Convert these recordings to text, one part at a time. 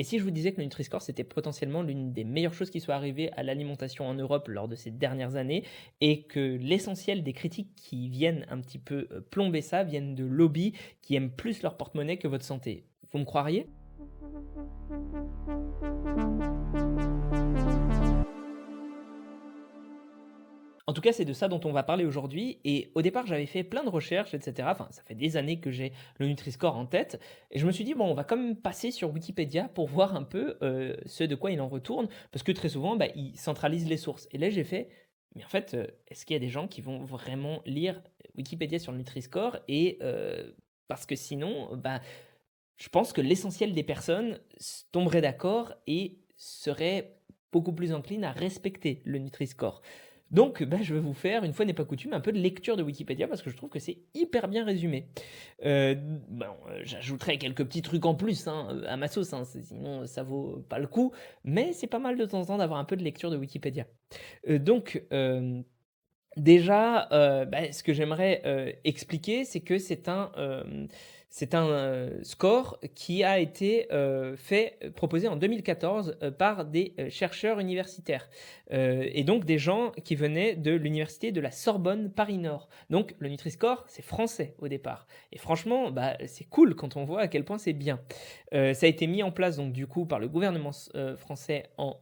Et si je vous disais que le Nutri-Score, c'était potentiellement l'une des meilleures choses qui soit arrivées à l'alimentation en Europe lors de ces dernières années et que l'essentiel des critiques qui viennent un petit peu plomber ça viennent de lobbies qui aiment plus leur porte-monnaie que votre santé. Vous me croiriez? En tout cas, c'est de ça dont on va parler aujourd'hui. Et au départ, j'avais fait plein de recherches, etc. Enfin, ça fait des années que j'ai le Nutri-Score en tête. Et je me suis dit, bon, on va quand même passer sur Wikipédia pour voir un peu ce de quoi il en retourne. Parce que très souvent, bah, ils centralisent les sources. Et là, j'ai fait, mais en fait, est-ce qu'il y a des gens qui vont vraiment lire Wikipédia sur le Nutri-Score? Et parce que sinon, bah, je pense que l'essentiel des personnes tomberaient d'accord et seraient beaucoup plus enclines à respecter le Nutri-Score. Donc, bah, je vais vous faire, une fois n'est pas coutume, un peu de lecture de Wikipédia parce que je trouve que c'est hyper bien résumé. Euh, J'ajouterai quelques petits trucs en plus hein, à ma sauce, hein, sinon ça vaut pas le coup, mais c'est pas mal de temps en temps d'avoir un peu de lecture de Wikipédia. Déjà, bah, ce que j'aimerais expliquer, c'est que c'est un score qui a été proposé en 2014 par des chercheurs universitaires et donc des gens qui venaient de l'université de la Sorbonne Paris-Nord. Donc le Nutri-Score, c'est français au départ. Et franchement, bah, c'est cool quand on voit à quel point c'est bien. Ça a été mis en place donc du coup par le gouvernement français en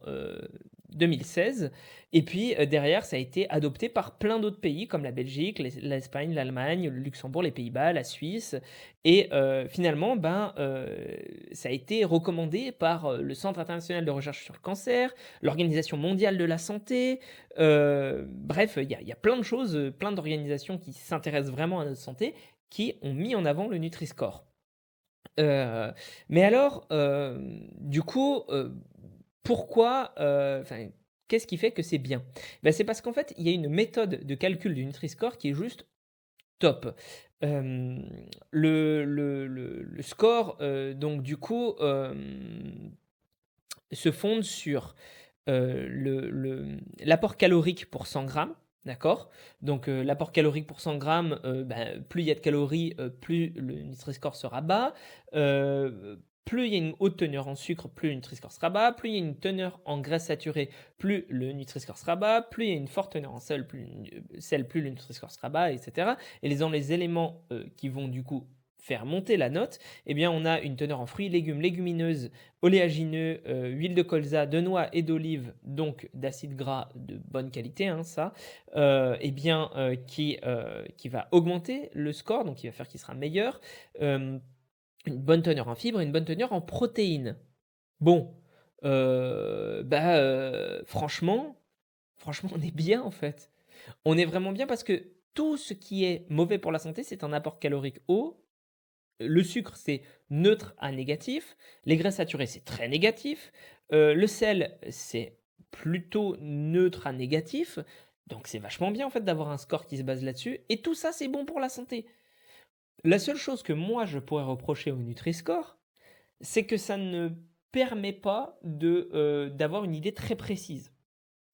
2016 et puis derrière, ça a été adopté par plein d'autres pays comme la Belgique, l'Espagne, l'Allemagne, le Luxembourg, les Pays-Bas, la Suisse. Et finalement, ça a été recommandé par le Centre international de recherche sur le cancer, l'Organisation mondiale de la santé. Bref, il y a plein de choses, plein d'organisations qui s'intéressent vraiment à notre santé qui ont mis en avant le Nutri-Score. Mais alors, du coup, pourquoi, qu'est-ce qui fait que c'est bien? Ben, c'est parce qu'en fait, il y a une méthode de calcul du Nutri-Score qui est juste top. Le score, donc du coup, se fonde sur l'apport calorique pour 100 grammes. D'accord. Donc l'apport calorique pour 100 grammes, plus il y a de calories, plus le Nutri-Score sera bas. Plus il y a une haute teneur en sucre, plus le Nutri-Score sera bas. Plus il y a une teneur en graisse saturée, plus le Nutri-Score sera bas. Plus il y a une forte teneur en sel, plus le Nutri-Score sera bas, etc. Et dans les éléments qui vont du coup faire monter la note, eh bien on a une teneur en fruits, légumes, légumineuses, oléagineux, huile de colza, de noix et d'olive, donc d'acides gras de bonne qualité, hein, ça, qui va augmenter le score, donc qui va faire qu'il sera meilleur. Une bonne teneur en fibres, une bonne teneur en protéines. Bon, franchement, on est bien en fait. On est vraiment bien parce que tout ce qui est mauvais pour la santé, c'est un apport calorique haut. Le sucre, c'est neutre à négatif. Les graisses saturées, c'est très négatif. Le sel, c'est plutôt neutre à négatif. Donc c'est vachement bien en fait d'avoir un score qui se base là-dessus. Et tout ça, c'est bon pour la santé. La seule chose que moi je pourrais reprocher au Nutri-Score, c'est que ça ne permet pas d'avoir une idée très précise.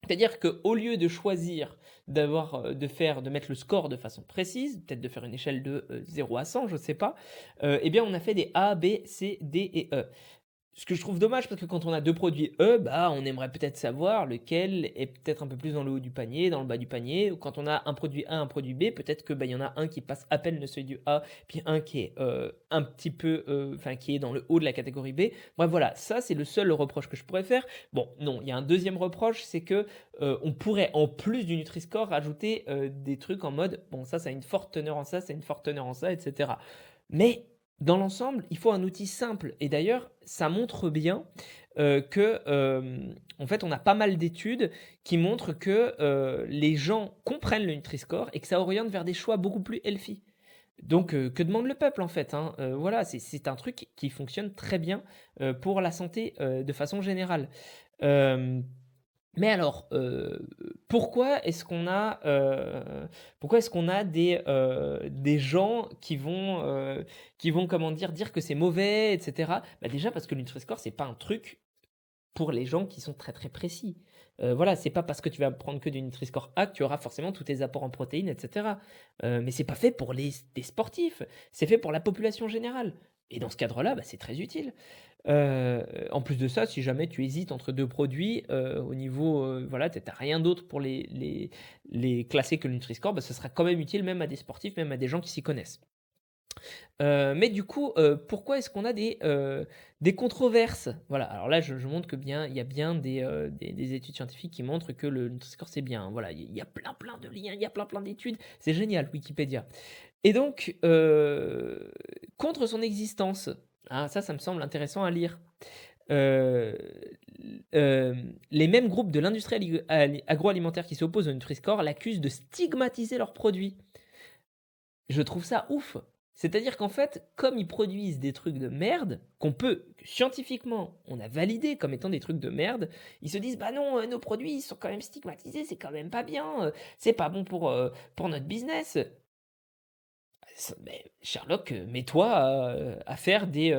C'est-à-dire qu'au lieu de choisir de mettre le score de façon précise, peut-être de faire une échelle de 0 à 100, je ne sais pas, eh bien on a fait des A, B, C, D et E. Ce que je trouve dommage parce que quand on a deux produits E, bah, on aimerait peut-être savoir lequel est peut-être un peu plus dans le haut du panier, dans le bas du panier. Ou quand on a un produit A, un produit B, peut-être que bah, y en a un qui passe à peine le seuil du A, puis un qui est un petit peu, qui est dans le haut de la catégorie B. Bref, voilà, ça c'est le seul reproche que je pourrais faire. Bon, non, il y a un deuxième reproche, c'est que on pourrait en plus du Nutri-Score rajouter des trucs en mode, bon, ça a une forte teneur en ça, ça a une forte teneur en ça, etc. Mais dans l'ensemble, il faut un outil simple. Et d'ailleurs, ça montre bien en fait, on a pas mal d'études qui montrent que les gens comprennent le Nutri-Score et que ça oriente vers des choix beaucoup plus healthy. Donc, que demande le peuple en fait, hein. Voilà, c'est un truc qui fonctionne très bien pour la santé de façon générale. Euh, mais alors, pourquoi est-ce qu'on a des gens qui vont comment dire que c'est mauvais, etc. Bah déjà parce que le Nutri-Score, c'est pas un truc pour les gens qui sont très très précis. Voilà, c'est pas parce que tu vas prendre que du Nutri-Score A que tu auras forcément tous tes apports en protéines, etc. Mais c'est pas fait pour des sportifs, c'est fait pour la population générale. Et dans ce cadre-là, bah, c'est très utile. En plus de ça, si jamais tu hésites entre 2 produits, au niveau, voilà, tu as rien d'autre pour les classer que le Nutri-Score, bah, ça sera quand même utile même à des sportifs, même à des gens qui s'y connaissent. Mais du coup, pourquoi est-ce qu'on a des controverses? Voilà, alors là, je montre que bien il y a bien des études scientifiques qui montrent que le Nutri-Score, c'est bien, hein. Voilà, il y a plein de liens, il y a plein d'études. C'est génial, Wikipédia. Et donc, contre son existence, ah ça me semble intéressant à lire. Heu, les mêmes groupes de l'industrie agroalimentaire qui s'opposent au Nutri-Score l'accusent de stigmatiser leurs produits. Je trouve ça ouf. C'est-à-dire qu'en fait, comme ils produisent des trucs de merde, que scientifiquement, on a validé comme étant des trucs de merde, ils se disent: «Bah non, nos produits, ils sont quand même stigmatisés, c'est quand même pas bien, c'est pas bon pour notre business». Mais Sherlock, mets-toi à faire du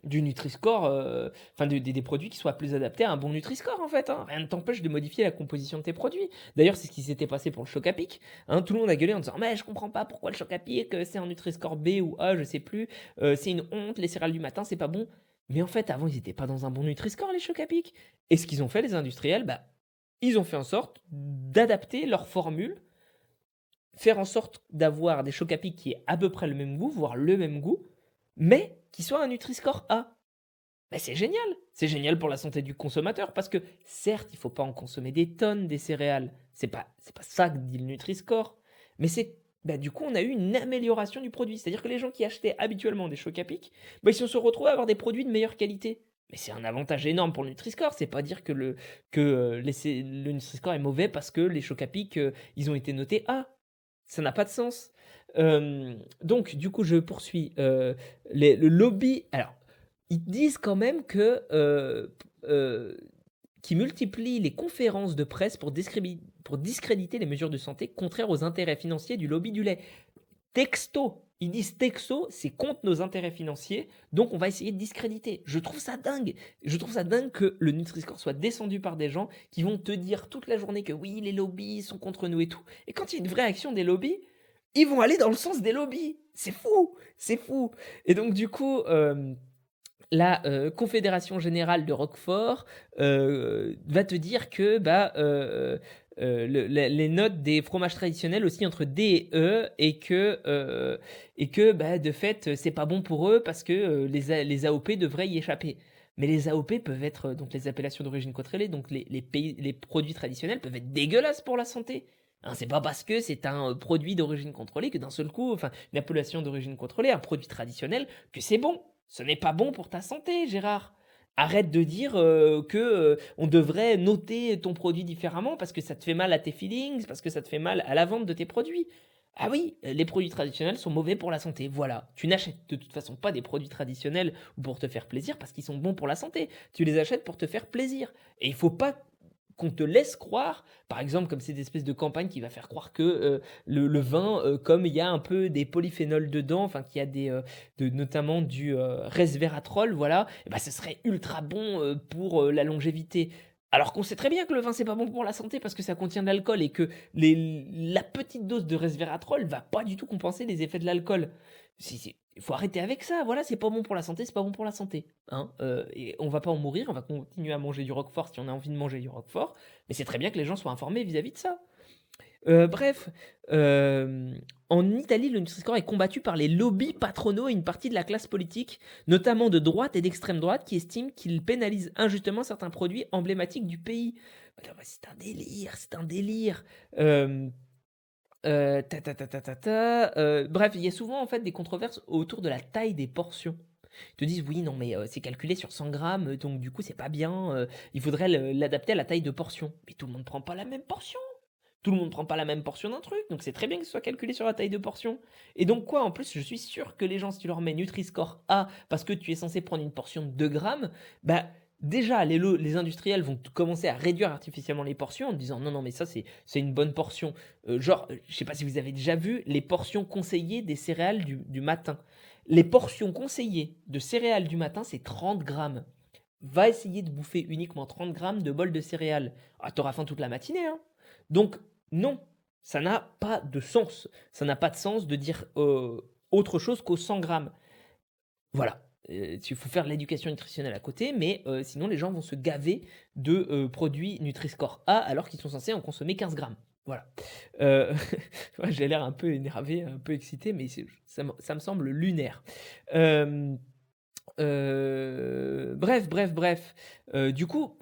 Nutri-Score, enfin des produits qui soient plus adaptés à un bon Nutri-Score en fait, hein. Rien ne t'empêche de modifier la composition de tes produits. D'ailleurs, c'est ce qui s'était passé pour le choc à pic, hein. Tout le monde a gueulé en disant: «Mais je comprends pas pourquoi le choc à pic, c'est un Nutri-Score B ou A, je sais plus, c'est une honte, les céréales du matin, c'est pas bon». Mais en fait, avant, ils étaient pas dans un bon Nutri-Score les choc à pic. Et ce qu'ils ont fait les industriels, bah, ils ont fait en sorte d'adapter leur formule, faire en sorte d'avoir des chocs à pic qui aient à peu près le même goût, voire le même goût, mais qui soit un Nutri-Score A. Bah, c'est génial! C'est génial pour la santé du consommateur parce que certes, il ne faut pas en consommer des tonnes des céréales. C'est pas ça que dit le Nutri-Score. Mais bah, du coup, on a eu une amélioration du produit. C'est-à-dire que les gens qui achetaient habituellement des chocs à pic, bah, ils se retrouvent à avoir des produits de meilleure qualité. Mais c'est un avantage énorme pour le Nutri-Score. C'est pas dire que le Nutri-Score est mauvais parce que les chocs à pic, ils ont été notés A. Ça n'a pas de sens. Donc, du coup, je poursuis. Le lobby. Alors, ils disent quand même qu'ils multiplient les conférences de presse pour discréditer les mesures de santé contraires aux intérêts financiers du lobby du lait. Texto, ils disent texto, c'est contre nos intérêts financiers, donc on va essayer de discréditer. Je trouve ça dingue. Je trouve ça dingue que le Nutri-Score soit descendu par des gens qui vont te dire toute la journée que oui, les lobbies sont contre nous et tout. Et quand il y a une vraie action des lobbies, ils vont aller dans le sens des lobbies. C'est fou, c'est fou. Et donc du coup, la Confédération générale de Roquefort va te dire que bah, les notes des fromages traditionnels aussi entre D et E et que bah, de fait c'est pas bon pour eux parce que les AOP devraient y échapper. Mais les AOP peuvent être, donc les appellations d'origine contrôlée, donc les produits traditionnels peuvent être dégueulasses pour la santé. Hein, c'est pas parce que c'est un produit d'origine contrôlée que d'un seul coup, enfin une appellation d'origine contrôlée, un produit traditionnel, que c'est bon. Ce n'est pas bon pour ta santé, Gérard. Arrête de dire que on devrait noter ton produit différemment parce que ça te fait mal à tes feelings, parce que ça te fait mal à la vente de tes produits. Ah oui, les produits traditionnels sont mauvais pour la santé. Voilà. Tu n'achètes de toute façon pas des produits traditionnels pour te faire plaisir parce qu'ils sont bons pour la santé. Tu les achètes pour te faire plaisir. Et il faut pas qu'on te laisse croire, par exemple, comme cette espèce de campagne qui va faire croire que le vin, comme il y a un peu des polyphénols dedans, enfin qu'il y a notamment du resveratrol, voilà, et ben ce serait ultra bon pour la longévité. Alors qu'on sait très bien que le vin c'est pas bon pour la santé parce que ça contient de l'alcool et que la petite dose de resveratrol va pas du tout compenser les effets de l'alcool. Il faut arrêter avec ça, voilà, c'est pas bon pour la santé, c'est pas bon pour la santé. Hein, et on va pas en mourir, on va continuer à manger du roquefort si on a envie de manger du roquefort, mais c'est très bien que les gens soient informés vis-à-vis de ça. Bref, en Italie, le Nutri-Score est combattu par les lobbies patronaux et une partie de la classe politique, notamment de droite et d'extrême droite, qui estiment qu'il pénalise injustement certains produits emblématiques du pays. Attends, c'est un délire, c'est un délire. Bref, il y a souvent en fait des controverses autour de la taille des portions. Ils te disent oui, non, mais c'est calculé sur 100 grammes, donc du coup, c'est pas bien. Il faudrait l'adapter à la taille de portion. Mais tout le monde prend pas la même portion. Tout le monde prend pas la même portion d'un truc, donc c'est très bien que ce soit calculé sur la taille de portion. Et donc quoi, en plus, je suis sûr que les gens, si tu leur mets Nutri-Score A parce que tu es censé prendre une portion de 2 grammes, bah déjà, les industriels vont commencer à réduire artificiellement les portions en te disant non, non, mais ça, c'est une bonne portion. Genre, je sais pas si vous avez déjà vu les portions conseillées des céréales du matin. Les portions conseillées de céréales du matin, c'est 30 grammes. Va essayer de bouffer uniquement 30 grammes de bol de céréales. Ah, t'auras faim toute la matinée, hein. Donc, non, ça n'a pas de sens. Ça n'a pas de sens de dire autre chose qu'aux 100 grammes. Voilà, il faut faire de l'éducation nutritionnelle à côté, mais sinon les gens vont se gaver de, produits Nutri-Score A alors qu'ils sont censés en consommer 15 grammes. Voilà. Heu, ouais, j'ai l'air un peu énervé, un peu excité, mais ça me semble lunaire. Hem, bref, du coup,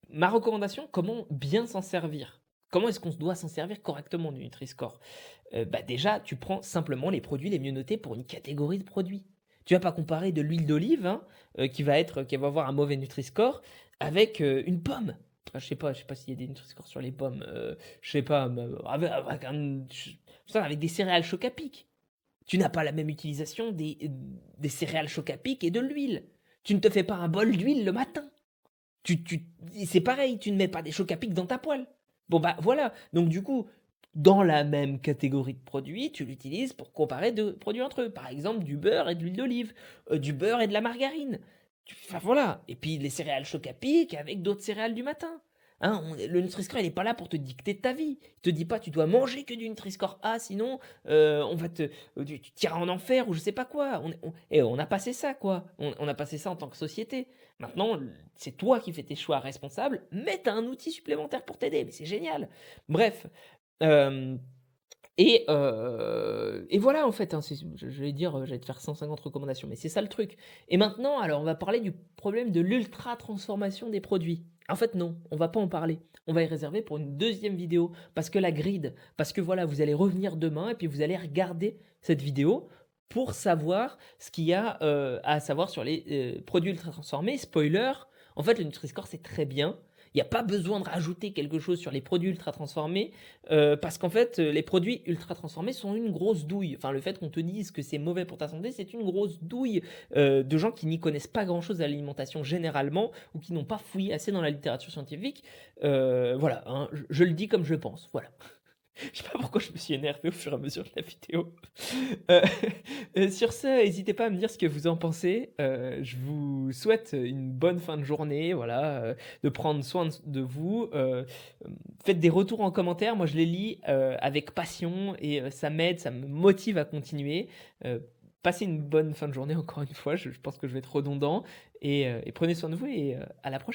ma recommandation, comment bien s'en servir? Comment est-ce qu'on doit s'en servir correctement du Nutri-Score? Bah, déjà, tu prends simplement les produits les mieux notés pour une catégorie de produits. Tu vas pas comparer de l'huile d'olive, hein, qui va avoir un mauvais Nutri-Score avec, une pomme. Enfin, je sais pas s'il y a des Nutri-Score sur les pommes, je sais pas, me avec un ch ça avec des céréales choc à pic. Tu n'as pas la même utilisation des céréales choc à pic et de l'huile. Tu ne te fais pas un bol d'huile le matin. Tu c'est pareil, tu ne mets pas des chocs à pic dans ta poêle. Bon, bah, voilà, donc du coup, dans la même catégorie de produits, tu l'utilises pour comparer 2 produits entre eux. Par exemple, du beurre et de l'huile d'olive, du beurre et de la margarine. Enfin, voilà, et puis les céréales choc à pic avec d'autres céréales du matin. Hein, le Nutri-Score, il est pas là pour te dicter ta vie. Il te dit pas: «Tu dois manger que du Nutri-Score A, sinon, on va te tu iras en enfer» ou je sais pas quoi. On a passé ça, quoi. On a passé ça en tant que société. Maintenant, c'est toi qui fais tes choix responsables, mais tu as un outil supplémentaire pour t'aider, mais c'est génial. Bref, hem et voilà en fait, hein, j'allais dire, j'allais te faire 150 recommandations, mais c'est ça le truc. Et maintenant, alors on va parler du problème de l'ultra transformation des produits. En fait non, on va pas en parler. On va y réserver pour une deuxième vidéo parce que voilà, vous allez revenir demain et puis vous allez regarder cette vidéo pour savoir ce qu'il y a, à savoir sur les, produits ultra transformés. Spoiler, en fait le Nutri-Score c'est très bien. Il y a pas besoin de rajouter quelque chose sur les produits ultra transformés. Parce qu'en fait, les produits ultra transformés sont une grosse douille. Enfin, le fait qu'on te dise que c'est mauvais pour ta santé, c'est une grosse douille, de gens qui n'y connaissent pas grand-chose à l'alimentation généralement ou qui n'ont pas fouillé assez dans la littérature scientifique. Voilà, hein, je le dis comme je le pense, voilà. Je sais pas pourquoi je me suis énervé au fur et à mesure de la vidéo. Heu, sur ce, n'hésitez pas à me dire ce que vous en pensez. Je vous souhaite une bonne fin de journée, voilà, de prendre soin de vous. Faites des retours en commentaire. Moi, je les lis, avec passion et ça m'aide, ça me motive à continuer. Passez une bonne fin de journée encore une fois. Je pense que je vais être redondant et prenez soin de vous et à la prochaine.